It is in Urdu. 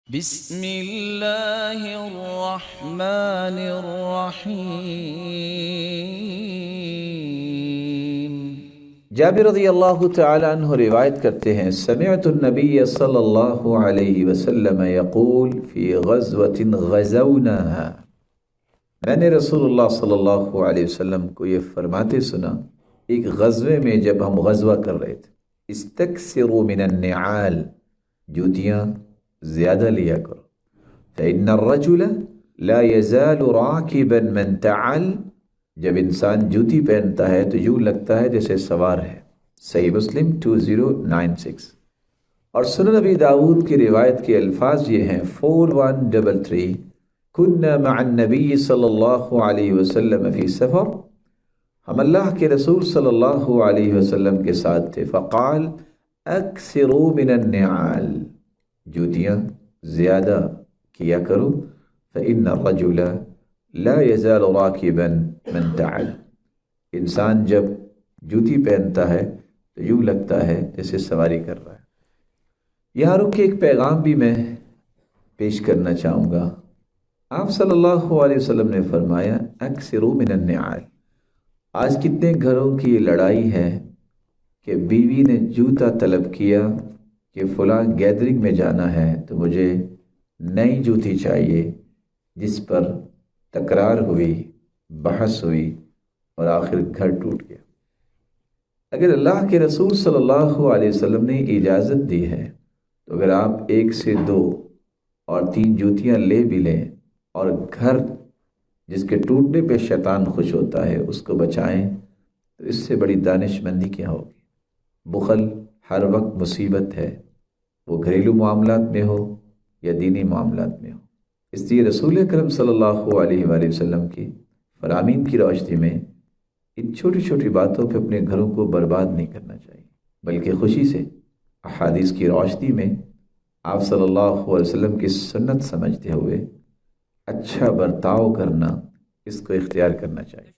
بسم اللہ الرحمن الرحیم۔ جابر رضی اللہ تعالی عنہ روایت کرتے ہیں، سمعت النبی صلی اللہ علیہ وسلم یقول فی غزوۃ غزوناها، میں نے رسول اللہ صلی اللہ علیہ وسلم کو یہ فرماتے سنا ایک غزوے میں جب ہم غزوہ کر رہے تھے، استکثروا من النعال، جوتیاں زیادہ لیا کرو، فإن الرجل لا يزال راكبا من تعل، جب انسان جوتی پہنتا ہے تو یوں لگتا ہے جیسے سوار ہے۔ صحیح مسلم 2096۔ اور سنن ابی داود کی روایت کے الفاظ یہ ہیں 4133، كنا مع النبی صلی اللہ علیہ وسلم فی سفر، ہم اللہ کے رسول صلی اللہ علیہ وسلم کے ساتھ تھے، فقال اکثروا من النعال، جوتیاں زیادہ کیا کرو، فإن الرجل لا يزال راكبا من تعل، انسان جب جوتی پہنتا ہے تو یوں لگتا ہے جیسے سواری کر رہا ہے۔ یہاں رک کے ایک پیغام بھی میں پیش کرنا چاہوں گا۔ آپ صلی اللہ علیہ وسلم نے فرمایا اکثروا من النعال۔ آج کتنے گھروں کی یہ لڑائی ہے کہ بیوی نے جوتا طلب کیا کہ فلاں گیدرنگ میں جانا ہے تو مجھے نئی جوتی چاہیے، جس پر تکرار ہوئی، بحث ہوئی اور آخر گھر ٹوٹ گیا۔ اگر اللہ کے رسول صلی اللہ علیہ وسلم نے اجازت دی ہے تو اگر آپ 1 سے 2 اور 3 جوتیاں لے بھی لیں اور گھر جس کے ٹوٹنے پہ شیطان خوش ہوتا ہے اس کو بچائیں تو اس سے بڑی دانش مندی کیا ہوگی۔ بخل ہر وقت مصیبت ہے، وہ گھریلو معاملات میں ہو یا دینی معاملات میں ہو۔ اس لیے رسول اکرم صلی اللہ علیہ وآلہ وسلم کی فرامین کی روشنی میں ان چھوٹی چھوٹی باتوں پہ اپنے گھروں کو برباد نہیں کرنا چاہیے، بلکہ خوشی سے احادیث کی روشنی میں آپ صلی اللہ علیہ وسلم کی سنت سمجھتے ہوئے اچھا برتاؤ کرنا، اس کو اختیار کرنا چاہیے۔